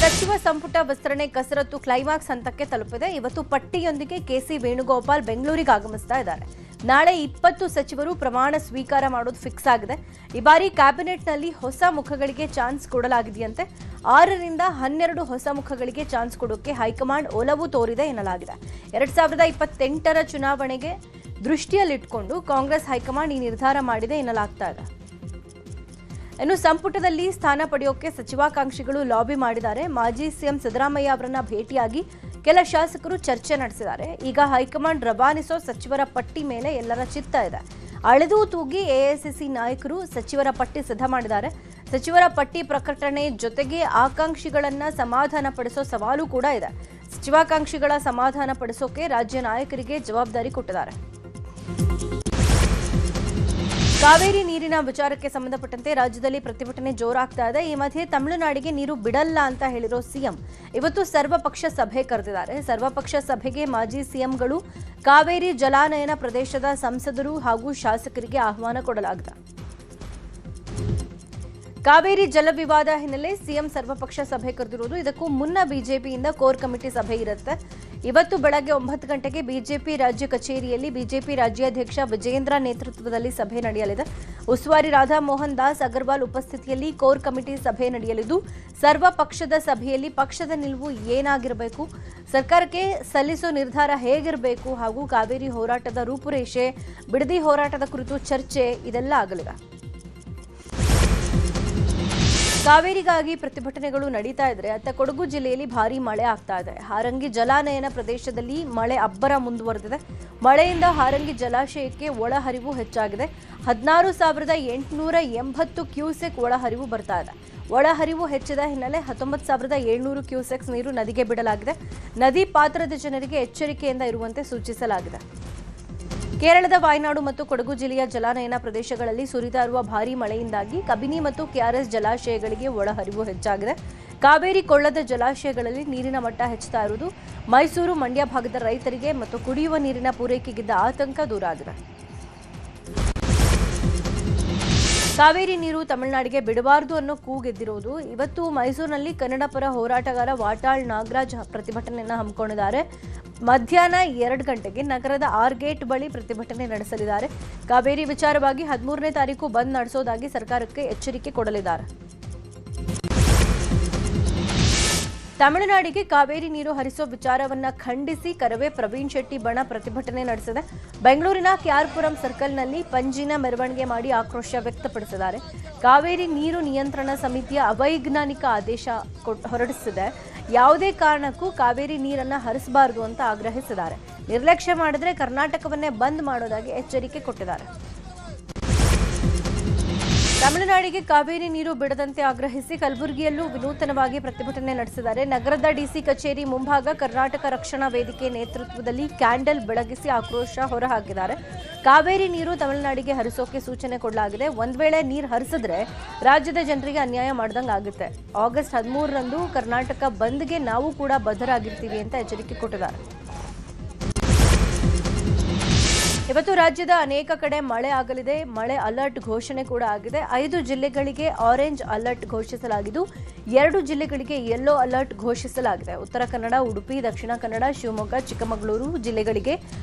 ಸಚಿವ ಸಂಪುಟ ವಿಸ್ತರಣೆ ಕಸರತ್ತು ಕ್ಲೈಮ್ಯಾಕ್ಸ್ ಹಂತಕ್ಕೆ ತಲುಪಿದೆ. ಇವತ್ತು ಪಟ್ಟಿಯೊಂದಿಗೆ ಕೆಸಿ ವೇಣುಗೋಪಾಲ್ ಬೆಂಗಳೂರಿಗೆ ಆಗಮಿಸ್ತಾ ಇದ್ದಾರೆ. ನಾಳೆ 20 ಸಚಿವರು ಪ್ರಮಾಣ ಸ್ವೀಕಾರ ಮಾಡೋದು ಫಿಕ್ಸ್ ಆಗಿದೆ. ಈ ಬಾರಿ ಕ್ಯಾಬಿನೆಟ್ನಲ್ಲಿ ಹೊಸ ಮುಖಗಳಿಗೆ ಚಾನ್ಸ್ ಕೊಡಲಾಗಿದೆಯಂತೆ. 6 ರಿಂದ 12 ಹೊಸ ಮುಖಗಳಿಗೆ ಚಾನ್ಸ್ ಕೊಡೋಕೆ ಹೈಕಮಾಂಡ್ ಒಲವು ತೋರಿದೆ ಎನ್ನಲಾಗಿದೆ. 2028ರ ಚುನಾವಣೆಗೆ ದೃಷ್ಟಿಯಲ್ಲಿಟ್ಟುಕೊಂಡು ಕಾಂಗ್ರೆಸ್ ಹೈಕಮಾಂಡ್ ಈ ನಿರ್ಧಾರ ಮಾಡಿದೆ ಎನ್ನಲಾಗ್ತಾ ಇದೆ. ಇನ್ನು ಸಂಪುಟದಲ್ಲಿ ಸ್ಥಾನ ಪಡೆಯೋಕೆ ಸಚಿವಾಕಾಂಕ್ಷಿಗಳು ಲಾಬಿ ಮಾಡಿದ್ದಾರೆ. ಮಾಜಿ ಸಿಎಂ ಸಿದ್ದರಾಮಯ್ಯ ಅವರನ್ನ ಭೇಟಿಯಾಗಿ ಕೆಲ ಶಾಸಕರು ಚರ್ಚೆ ನಡೆಸಿದ್ದಾರೆ. ಈಗ ಹೈಕಮಾಂಡ್ ರವಾನಿಸೋ ಸಚಿವರ ಪಟ್ಟಿ ಮೇಲೆ ಎಲ್ಲರ ಚಿತ್ತ ಇದೆ. ಅಳೆದು ತೂಗಿ ಎಐಸಿಸಿ ನಾಯಕರು ಸಚಿವರ ಪಟ್ಟಿ ಸಿದ್ಧ ಮಾಡಿದ್ದಾರೆ. ಸಚಿವರ ಪಟ್ಟಿ ಪ್ರಕಟಣೆ ಜೊತೆಗೆ ಆಕಾಂಕ್ಷಿಗಳನ್ನ ಸಮಾಧಾನ ಪಡಿಸೋ ಸವಾಲು ಕೂಡ ಇದೆ. ಸಚಿವಾಕಾಂಕ್ಷಿಗಳ ಸಮಾಧಾನ ಪಡಿಸೋಕೆ ರಾಜ್ಯ ನಾಯಕರಿಗೆ ಜವಾಬ್ದಾರಿ ಕೊಟ್ಟಿದ್ದಾರೆ. ಕಾವೇರಿ ನೀರಿನ ವಿಚಾರಕ್ಕೆ ಸಂಬಂಧಪಟ್ಟಂತೆ ರಾಜ್ಯದಲ್ಲಿ ಪ್ರತಿಭಟನೆ ಜೋರಾಗ್ತಾ ಇದೆ. ಈ ಮಧ್ಯೆ ತಮಿಳುನಾಡಿಗೆ ನೀರು ಬಿಡಲ್ಲ ಅಂತ ಹೇಳಿರೋ ಸಿಎಂ ಇವತ್ತು ಸರ್ವಪಕ್ಷ ಸಭೆ ಕರೆದಿದ್ದಾರೆ. ಸರ್ವಪಕ್ಷ ಸಭೆಗೆ ಮಾಜಿ ಸಿಎಂಗಳು, ಕಾವೇರಿ ಜಲಾನಯನ ಪ್ರದೇಶದ ಸಂಸದರು ಹಾಗೂ ಶಾಸಕರಿಗೆ ಆಹ್ವಾನ ಕೊಡಲಾಗಿದೆ. ಕಾವೇರಿ ಜಲ ವಿವಾದ ಹಿನ್ನೆಲೆ ಸಿಎಂ ಸರ್ವಪಕ್ಷ ಸಭೆ ಕರೆದಿರುವುದು. ಇದಕ್ಕೂ ಮುನ್ನ ಬಿಜೆಪಿಯಿಂದ ಕೋರ್ ಕಮಿಟಿ ಸಭೆ ಇರುತ್ತೆ. ಇವತ್ತು ಬೆಳಗ್ಗೆ 9 ಗಂಟೆಗೆ ಬಿಜೆಪಿ ರಾಜ್ಯ ಕಚೇರಿಯಲ್ಲಿ ಬಿಜೆಪಿ ರಾಜ್ಯಾಧ್ಯಕ್ಷ ವಿಜೇಂದ್ರ ನೇತೃತ್ವದಲ್ಲಿ ಸಭೆ ನಡೆಯಲಿದೆ. ಉಸ್ತುವಾರಿ ರಾಧಾ ಮೋಹನ್ ದಾಸ್ ಅಗರ್ವಾಲ್ ಉಪಸ್ಥಿತಿಯಲ್ಲಿ ಕೋರ್ ಕಮಿಟಿ ಸಭೆ ನಡೆಯಲಿದ್ದು, ಸರ್ವ ಪಕ್ಷದ ಸಭೆಯಲ್ಲಿ ಪಕ್ಷದ ನಿಲುವು ಏನಾಗಿರಬೇಕು, ಸರ್ಕಾರಕ್ಕೆ ಸಲ್ಲಿಸೋ ನಿರ್ಧಾರ ಹೇಗಿರಬೇಕು ಹಾಗೂ ಕಾವೇರಿ ಹೋರಾಟದ ರೂಪುರೇಷೆ, ಬಿಡದಿ ಹೋರಾಟದ ಕುರಿತು ಚರ್ಚೆ ಇದೆಲ್ಲ ಆಗಲಿದೆ. ಕಾವೇರಿಗಾಗಿ ಪ್ರತಿಭಟನೆಗಳು ನಡೀತಾ ಇದ್ರೆ ಅತ್ತ ಕೊಡಗು ಜಿಲ್ಲೆಯಲ್ಲಿ ಭಾರೀ ಮಳೆ ಆಗ್ತಾ ಇದೆ. ಹಾರಂಗಿ ಜಲಾನಯನ ಪ್ರದೇಶದಲ್ಲಿ ಮಳೆ ಅಬ್ಬರ ಮುಂದುವರೆದಿದೆ. ಮಳೆಯಿಂದ ಹಾರಂಗಿ ಜಲಾಶಯಕ್ಕೆ ಒಳಹರಿವು ಹೆಚ್ಚಾಗಿದೆ. 16,880 ಕ್ಯೂಸೆಕ್ ಒಳಹರಿವು ಬರ್ತಾ ಇದೆ. ಒಳಹರಿವು ಹೆಚ್ಚಿದ ಹಿನ್ನೆಲೆ 19,700 ಕ್ಯೂಸೆಕ್ಸ್ ನೀರು ನದಿಗೆ ಬಿಡಲಾಗಿದೆ. ನದಿ ಪಾತ್ರದ ಜನರಿಗೆ ಎಚ್ಚರಿಕೆಯಿಂದ ಇರುವಂತೆ ಸೂಚಿಸಲಾಗಿದೆ. ಕೇರಳದ ವಾಯನಾಡು ಮತ್ತು ಕೊಡಗು ಜಿಲ್ಲೆಯ ಜಲಾನಯನ ಪ್ರದೇಶಗಳಲ್ಲಿ ಸುರಿತಾ ಇರುವ ಭಾರೀ ಮಳೆಯಿಂದಾಗಿ ಕಬಿನಿ ಮತ್ತು ಕೆಆರ್ಎಸ್ ಜಲಾಶಯಗಳಿಗೆ ಒಳಹರಿವು ಹೆಚ್ಚಾಗಿದೆ. ಕಾವೇರಿ ಕೊಳ್ಳದ ಜಲಾಶಯಗಳಲ್ಲಿ ನೀರಿನ ಮಟ್ಟ ಹೆಚ್ಚುತ್ತಾ ಇರುವುದು ಮೈಸೂರು, ಮಂಡ್ಯ ಭಾಗದ ರೈತರಿಗೆ ಮತ್ತು ಕುಡಿಯುವ ನೀರಿನ ಪೂರೈಕೆಗಿದ್ದ ಆತಂಕ ದೂರ ಆಗಿದೆ. ಕಾವೇರಿ ನೀರು ತಮಿಳುನಾಡಿಗೆ ಬಿಡಬಾರದು ಅನ್ನೋ ಕೂಗೆದ್ದಿರುವುದು. ಇವತ್ತು ಮೈಸೂರಿನಲ್ಲಿ ಕನ್ನಡ ಪರ ಹೋರಾಟಗಾರ ವಾಟಾಳ್ ನಾಗರಾಜ್ ಪ್ರತಿಭಟನೆಯನ್ನು ಹಮ್ಮಿಕೊಂಡಿದ್ದಾರೆ. ಮಧ್ಯಾಹ್ನ 2 ಗಂಟೆಗೆ ನಗರದ ಆರ್ ಗೇಟ್ ಬಳಿ ಪ್ರತಿಭಟನೆ ನಡೆಸಲಿದ್ದಾರೆ. ಕಾವೇರಿ ವಿಚಾರವಾಗಿ 13ನೇ ತಾರೀಕು ಬಂದ್ ನಡೆಸೋದಾಗಿ ಸರ್ಕಾರಕ್ಕೆ ಎಚ್ಚರಿಕೆ ಕೊಡಲಿದ್ದಾರೆ. ತಮಿಳುನಾಡಿಗೆ ಕಾವೇರಿ ನೀರು ಹರಿಸೋ ವಿಚಾರವನ್ನ ಖಂಡಿಸಿ ಕರವೇ ಪ್ರವೀಣ್ ಶೆಟ್ಟಿ ಬಣ ಪ್ರತಿಭಟನೆ ನಡೆಸಿದೆ. ಬೆಂಗಳೂರಿನ ಕೆಆರ್ಪುರಂ ಸರ್ಕಲ್ನಲ್ಲಿ ಪಂಜಿನ ಮೆರವಣಿಗೆ ಮಾಡಿ ಆಕ್ರೋಶ ವ್ಯಕ್ತಪಡಿಸಿದ್ದಾರೆ. ಕಾವೇರಿ ನೀರು ನಿಯಂತ್ರಣ ಸಮಿತಿಯ ಅವೈಜ್ಞಾನಿಕ ಆದೇಶ ಹೊರಡಿಸಿದೆ. ಯಾವುದೇ ಕಾರಣಕ್ಕೂ ಕಾವೇರಿ ನೀರನ್ನ ಹರಿಸಬಾರದು ಅಂತ ಆಗ್ರಹಿಸಿದ್ದಾರೆ. ನಿರ್ಲಕ್ಷ್ಯ ಮಾಡಿದ್ರೆ ಕರ್ನಾಟಕವನ್ನೇ ಬಂದ್ ಮಾಡೋದಾಗಿ ಎಚ್ಚರಿಕೆ ಕೊಟ್ಟಿದ್ದಾರೆ. ತಮಿಳುನಾಡಿಗೆ ಕಾವೇರಿ ನೀರು ಬಿಡದಂತೆ ಆಗ್ರಹಿಸಿ ಕಲಬುರಗಿಯಲ್ಲೂ ವಿನೂತನವಾಗಿ ಪ್ರತಿಭಟನೆ ನಡೆಸಿದ್ದಾರೆ. ನಗರದ ಡಿಸಿ ಕಚೇರಿ ಮುಂಭಾಗ ಕರ್ನಾಟಕ ರಕ್ಷಣಾ ವೇದಿಕೆ ನೇತೃತ್ವದಲ್ಲಿ ಕ್ಯಾಂಡಲ್ ಬೆಳಗಿಸಿ ಆಕ್ರೋಶ ಹೊರಹಾಕಿದ್ದಾರೆ. ಕಾವೇರಿ ನೀರು ತಮಿಳುನಾಡಿಗೆ ಹರಿಸೋಕೆ ಸೂಚನೆ ಕೊಡಲಾಗಿದೆ. ಒಂದ್ ವೇಳೆ ನೀರು ಹರಿಸಿದ್ರೆ ರಾಜ್ಯದ ಜನರಿಗೆ ಅನ್ಯಾಯ ಮಾಡ್ದಂಗೆ ಆಗುತ್ತೆ. ಆಗಸ್ಟ್ 13ರಂದು ಕರ್ನಾಟಕ ಬಂದ್ಗೆ ನಾವು ಕೂಡ ಬದ್ಧರಾಗಿರ್ತೀವಿ ಅಂತ ಎಚ್ಚರಿಕೆ ಕೊಟ್ಟಿದ್ದಾರೆ. ಇವತ್ತು ರಾಜ್ಯದ ಅನೇಕ ಕಡೆ ಮಳೆ ಆಗಲಿದೆ. ಮಳೆ ಅಲರ್ಟ್ ಘೋಷಣೆ ಕೂಡ ಆಗಿದೆ. 5 ಜಿಲ್ಲೆಗಳಿಗೆ ಆರೆಂಜ್ ಅಲರ್ಟ್ ಘೋಷಿಸಲಾಗಿದ್ದು 2 ಜಿಲ್ಲೆಗಳಿಗೆ ಯೆಲ್ಲೋ ಅಲರ್ಟ್ ಘೋಷಿಸಲಾಗಿದೆ. ಉತ್ತರ ಕನ್ನಡ, ಉಡುಪಿ, ದಕ್ಷಿಣ ಕನ್ನಡ, ಶಿವಮೊಗ್ಗ, ಚಿಕ್ಕಮಗಳೂರು ಜಿಲ್ಲೆಗಳಿಗೆ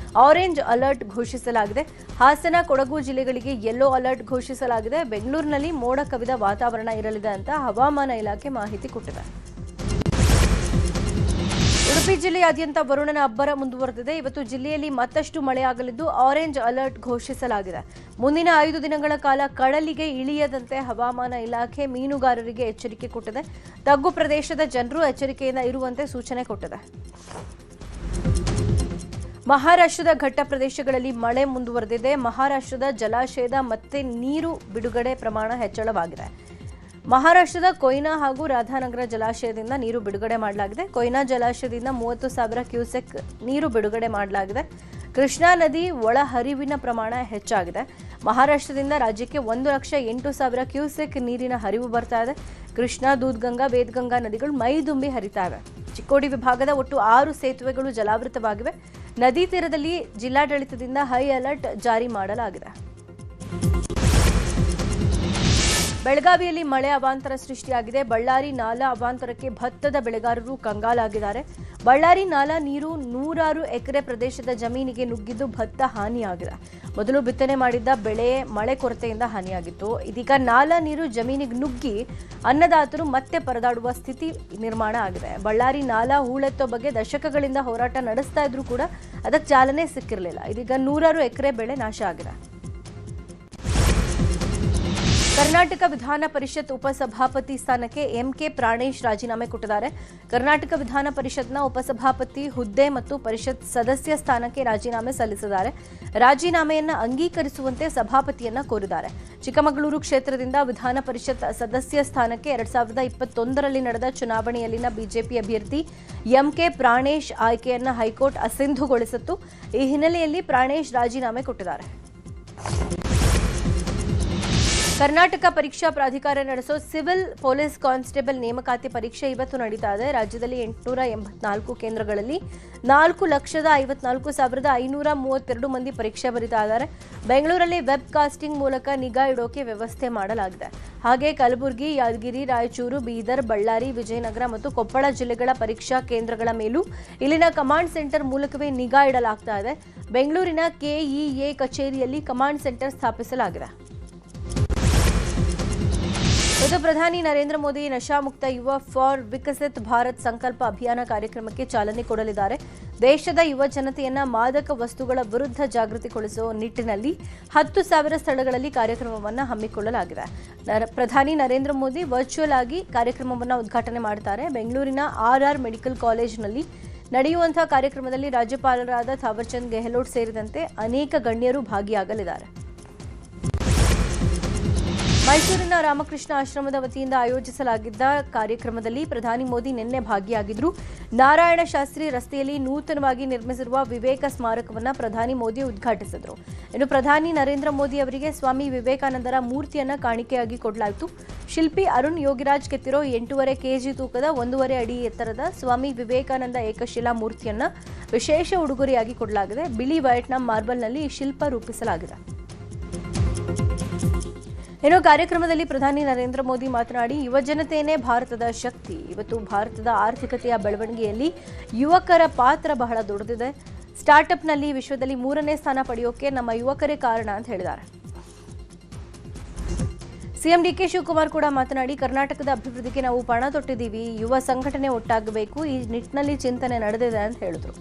ಆರೆಂಜ್ ಅಲರ್ಟ್ ಘೋಷಿಸಲಾಗಿದೆ. ಹಾಸನ, ಕೊಡಗು ಜಿಲ್ಲೆಗಳಿಗೆ ಯೆಲ್ಲೋ ಅಲರ್ಟ್ ಘೋಷಿಸಲಾಗಿದೆ. ಬೆಂಗಳೂರಿನಲ್ಲಿ ಮೋಡ ಕವಿದ ವಾತಾವರಣ ಇರಲಿದೆ ಅಂತ ಹವಾಮಾನ ಇಲಾಖೆ ಮಾಹಿತಿ ಕೊಟ್ಟಿದೆ. ಉಡುಪಿ ಜಿಲ್ಲೆಯಾದ್ಯಂತ ವರುಣನ ಅಬ್ಬರ ಮುಂದುವರೆದಿದೆ. ಇವತ್ತು ಜಿಲ್ಲೆಯಲ್ಲಿ ಮತ್ತಷ್ಟು ಮಳೆಯಾಗಲಿದ್ದು ಆರೆಂಜ್ ಅಲರ್ಟ್ ಘೋಷಿಸಲಾಗಿದೆ. ಮುಂದಿನ 5 ದಿನಗಳ ಕಾಲ ಕಡಲಿಗೆ ಇಳಿಯದಂತೆ ಹವಾಮಾನ ಇಲಾಖೆ ಮೀನುಗಾರರಿಗೆ ಎಚ್ಚರಿಕೆ ಕೊಟ್ಟಿದೆ. ತಗ್ಗು ಪ್ರದೇಶದ ಜನರು ಎಚ್ಚರಿಕೆಯಿಂದ ಇರುವಂತೆ ಸೂಚನೆ ಕೊಟ್ಟಿದೆ. ಮಹಾರಾಷ್ಟ್ರದ ಘಟ್ಟ ಪ್ರದೇಶಗಳಲ್ಲಿ ಮಳೆ ಮುಂದುವರೆದಿದೆ. ಮಹಾರಾಷ್ಟ್ರದ ಜಲಾಶಯದ ಮತ್ತೆ ನೀರು ಬಿಡುಗಡೆ ಪ್ರಮಾಣ ಹೆಚ್ಚಳವಾಗಿದೆ. ಮಹಾರಾಷ್ಟ್ರದ ಕೊಯ್ನಾ ಹಾಗೂ ರಾಧಾನಗರ ಜಲಾಶಯದಿಂದ ನೀರು ಬಿಡುಗಡೆ ಮಾಡಲಾಗಿದೆ. ಕೊಯ್ನಾ ಜಲಾಶಯದಿಂದ 30,000 ಕ್ಯೂಸೆಕ್ ನೀರು ಬಿಡುಗಡೆ ಮಾಡಲಾಗಿದೆ. ಕೃಷ್ಣಾ ನದಿ ಒಳಹರಿವಿನ ಪ್ರಮಾಣ ಹೆಚ್ಚಾಗಿದೆ. ಮಹಾರಾಷ್ಟ್ರದಿಂದ ರಾಜ್ಯಕ್ಕೆ 1,08,000 ಕ್ಯೂಸೆಕ್ ನೀರಿನ ಹರಿವು ಬರ್ತಾ ಇದೆ. ಕೃಷ್ಣಾ, ದೂದ್ಗಂಗಾ, ವೇದಗಂಗಾ ನದಿಗಳು ಮೈದುಂಬಿ ಹರಿತಾ ಇವೆ. ಚಿಕ್ಕೋಡಿ ವಿಭಾಗದ ಒಟ್ಟು 6 ಸೇತುವೆಗಳು ಜಲಾವೃತವಾಗಿವೆ. ನದಿ ತೀರದಲ್ಲಿ ಜಿಲ್ಲಾಡಳಿತದಿಂದ ಹೈ ಅಲರ್ಟ್ ಜಾರಿ ಮಾಡಲಾಗಿದೆ. ಬೆಳಗಾವಿಯಲ್ಲಿ ಮಳೆ ಅವಾಂತರ ಸೃಷ್ಟಿಯಾಗಿದೆ. ಬಳ್ಳಾರಿ ನಾಲಾ ಅವಾಂತರಕ್ಕೆ ಭತ್ತದ ಬೆಳೆಗಾರರು ಕಂಗಾಲಾಗಿದ್ದಾರೆ. ಬಳ್ಳಾರಿ ನಾಲಾ ನೀರು 100 ಎಕರೆ ಪ್ರದೇಶದ ಜಮೀನಿಗೆ ನುಗ್ಗಿದ್ದು ಭತ್ತ ಹಾನಿಯಾಗಿದೆ. ಮೊದಲು ಬಿತ್ತನೆ ಮಾಡಿದ್ದ ಬೆಳೆ ಮಳೆ ಕೊರತೆಯಿಂದ ಹಾನಿಯಾಗಿತ್ತು. ಇದೀಗ ನಾಲಾ ನೀರು ಜಮೀನಿಗೆ ನುಗ್ಗಿ ಅನ್ನದಾತರು ಮತ್ತೆ ಪರದಾಡುವ ಸ್ಥಿತಿ ನಿರ್ಮಾಣ ಆಗಿದೆ. ಬಳ್ಳಾರಿ ನಾಲಾ ಹೂಳೆತ್ತೋ ಬಗ್ಗೆ ದಶಕಗಳಿಂದ ಹೋರಾಟ ನಡೆಸ್ತಾ ಇದ್ರೂ ಕೂಡ ಅದಕ್ಕೆ ಚಾಲನೆ ಸಿಕ್ಕಿರಲಿಲ್ಲ. ಇದೀಗ 100 ಎಕರೆ ಬೆಳೆ ನಾಶ ಆಗಿದೆ. ಕರ್ನಾಟಕ ವಿಧಾನ ಪರಿಷತ್ ಉಪಸಭಾಪತಿ ಸ್ಥಾನಕ್ಕೆ ಎಂಕೆ ಪ್ರಾಣೇಶ್ ರಾಜೀನಾಮೆ ಕೊಟ್ಟಿದ್ದಾರೆ. ಕರ್ನಾಟಕ ವಿಧಾನ ಪರಿಷತ್ನ ಉಪಸಭಾಪತಿ ಹುದ್ದೆ ಮತ್ತು ಪರಿಷತ್ ಸದಸ್ಯ ಸ್ಥಾನಕ್ಕೆ ರಾಜೀನಾಮೆ ಸಲ್ಲಿಸಿದ್ದಾರೆ. ರಾಜೀನಾಮೆಯನ್ನ ಅಂಗೀಕರಿಸುವಂತೆ ಸಭಾಪತಿಯನ್ನ ಕೋರಿದ್ದಾರೆ. ಚಿಕ್ಕಮಗಳೂರು ಕ್ಷೇತ್ರದಿಂದ ವಿಧಾನ ಪರಿಷತ್ ಸದಸ್ಯ ಸ್ಥಾನಕ್ಕೆ 2021ರಲ್ಲಿ ನಡೆದ ಚುನಾವಣೆಯಲ್ಲಿನ ಬಿಜೆಪಿ ಅಭ್ಯರ್ಥಿ ಎಂಕೆ ಪ್ರಾಣೇಶ್ ಆಯ್ಕೆಯನ್ನ ಹೈಕೋರ್ಟ್ ಅಸಿಂಧುಗೊಳಿಸಿತ್ತು. ಈ ಹಿನ್ನೆಲೆಯಲ್ಲಿ ಪ್ರಾಣೇಶ್ ರಾಜೀನಾಮೆ ಕೊಟ್ಟಿದ್ದಾರೆ. ಕರ್ನಾಟಕ ಪರೀಕ್ಷಾ ಪ್ರಾಧಿಕಾರ ನಡೆಸೋ ಸಿವಿಲ್ ಪೊಲೀಸ್ ಕಾನ್ಸ್ಟೇಬಲ್ ನೇಮಕಾತಿ ಪರೀಕ್ಷೆ ಇವತ್ತು ನಡೀತಾ ಇದೆ. ರಾಜ್ಯದಲ್ಲಿ 884 ಕೇಂದ್ರಗಳಲ್ಲಿ 4,54,532 ಮಂದಿ ಪರೀಕ್ಷೆ ಬರೀತಾ ಇದ್ದಾರೆ. ಬೆಂಗಳೂರಲ್ಲಿ ವೆಬ್ ಕಾಸ್ಟಿಂಗ್ ಮೂಲಕ ನಿಗಾ ಇಡೋಕೆ ವ್ಯವಸ್ಥೆ ಮಾಡಲಾಗಿದೆ. ಹಾಗೆ ಕಲಬುರಗಿ, ಯಾದಗಿರಿ, ರಾಯಚೂರು, ಬೀದರ್, ಬಳ್ಳಾರಿ, ವಿಜಯನಗರ ಮತ್ತು ಕೊಪ್ಪಳ ಜಿಲ್ಲೆಗಳ ಪರೀಕ್ಷಾ ಕೇಂದ್ರಗಳ ಮೇಲೂ ಇಲ್ಲಿನ ಕಮಾಂಡ್ ಸೆಂಟರ್ ಮೂಲಕವೇ ನಿಗಾ ಇಡಲಾಗ್ತಾ ಇದೆ. ಬೆಂಗಳೂರಿನ ಕೆಇಎ ಕಚೇರಿಯಲ್ಲಿ ಕಮಾಂಡ್ ಸೆಂಟರ್ ಸ್ಥಾಪಿಸಲಾಗಿದೆ. ಪ್ರಧಾನಿ ನರೇಂದ್ರ ಮೋದಿ ನಶಾಮುಕ್ತ ಯುವ ಫಾರ್ ವಿಕಸಿತ್ ಭಾರತ್ ಸಂಕಲ್ಪ ಅಭಿಯಾನ ಕಾರ್ಯಕ್ರಮಕ್ಕೆ ಚಾಲನೆ ಕೊಡಲಿದ್ದಾರೆ. ದೇಶದ ಯುವ ಜನತೆಯನ್ನ ಮಾದಕ ವಸ್ತುಗಳ ವಿರುದ್ಧ ಜಾಗೃತಿಗೊಳಿಸುವ ನಿಟ್ಟಿನಲ್ಲಿ 10,000 ಸ್ಥಳಗಳಲ್ಲಿ ಕಾರ್ಯಕ್ರಮವನ್ನು ಹಮ್ಮಿಕೊಳ್ಳಲಾಗಿದೆ. ಪ್ರಧಾನಿ ನರೇಂದ್ರ ಮೋದಿ ವರ್ಚುವಲ್ ಆಗಿ ಕಾರ್ಯಕ್ರಮವನ್ನು ಉದ್ಘಾಟನೆ ಮಾಡುತ್ತಾರೆ. ಬೆಂಗಳೂರಿನ ಆರ್ಆರ್ ಮೆಡಿಕಲ್ ಕಾಲೇಜಿನಲ್ಲಿ ನಡೆಯುವಂತಹ ಕಾರ್ಯಕ್ರಮದಲ್ಲಿ ರಾಜ್ಯಪಾಲರಾದ ಥಾವರ್ಚಂದ್ ಗೆಹ್ಲೋಟ್ ಸೇರಿದಂತೆ ಅನೇಕ ಗಣ್ಯರು ಭಾಗಿಯಾಗಲಿದ್ದಾರೆ. ಮೈಸೂರಿನ ರಾಮಕೃಷ್ಣ ಆಶ್ರಮದ ವತಿಯಿಂದ ಆಯೋಜಿಸಲಾಗಿದ್ದ ಕಾರ್ಯಕ್ರಮದಲ್ಲಿ ಪ್ರಧಾನಿ ಮೋದಿ ನಿನ್ನೆ ಭಾಗಿಯಾಗಿದ್ದರು. ನಾರಾಯಣ ಶಾಸ್ತ್ರಿ ರಸ್ತೆಯಲ್ಲಿ ನೂತನವಾಗಿ ನಿರ್ಮಿಸಿರುವ ವಿವೇಕ ಸ್ಮಾರಕವನ್ನು ಪ್ರಧಾನಿ ಮೋದಿ ಉದ್ಘಾಟಿಸಿದರು. ಇನ್ನು ಪ್ರಧಾನಿ ನರೇಂದ್ರ ಮೋದಿ ಅವರಿಗೆ ಸ್ವಾಮಿ ವಿವೇಕಾನಂದರ ಮೂರ್ತಿಯನ್ನು ಕಾಣಿಕೆಯಾಗಿ ಕೊಡಲಾಯಿತು. ಶಿಲ್ಪಿ ಅರುಣ್ ಯೋಗಿರಾಜ್ ಕೆತ್ತಿರೋ 8.5 kg ತೂಕದ 1.5 ಅಡಿ ಎತ್ತರದ ಸ್ವಾಮಿ ವಿವೇಕಾನಂದ ಏಕಶಿಲಾ ಮೂರ್ತಿಯನ್ನು ವಿಶೇಷ ಉಡುಗೊರೆಯಾಗಿ ಕೊಡಲಾಗಿದೆ. ಬಿಳಿ ವಯಟ್ನಾಂ ಮಾರ್ಬಲ್ನಲ್ಲಿ ಈ ಶಿಲ್ಪ ರೂಪಿಸಲಾಗಿದೆ. ಇನ್ನು ಕಾರ್ಯಕ್ರಮದಲ್ಲಿ ಪ್ರಧಾನಿ ನರೇಂದ್ರ ಮೋದಿ ಮಾತನಾಡಿ, ಯುವಜನತೆಯೇ ಭಾರತದ ಶಕ್ತಿ. ಇವತ್ತು ಭಾರತದ ಆರ್ಥಿಕತೆಯ ಬೆಳವಣಿಗೆಯಲ್ಲಿ ಯುವಕರ ಪಾತ್ರ ಬಹಳ ದೊಡ್ಡದಿದೆ. ಸ್ಟಾರ್ಟ್ಅಪ್ನಲ್ಲಿ ವಿಶ್ವದಲ್ಲಿ 3ನೇ ಸ್ಥಾನ ಪಡೆಯೋಕೆ ನಮ್ಮ ಯುವಕರೇ ಕಾರಣ ಅಂತ ಹೇಳಿದ್ದಾರೆ. ಸಿಎಂ ಡಿಕೆ ಶಿವಕುಮಾರ್ ಕೂಡ ಮಾತನಾಡಿ, ಕರ್ನಾಟಕದ ಅಭಿವೃದ್ಧಿಗೆ ನಾವು ಪಣ ತೊಟ್ಟಿದ್ದೀವಿ. ಯುವ ಸಂಘಟನೆ ಒಟ್ಟಾಗಬೇಕು. ಈ ನಿಟ್ಟಿನಲ್ಲಿ ಚಿಂತನೆ ನಡೆದಿದೆ ಅಂತ ಹೇಳಿದರು.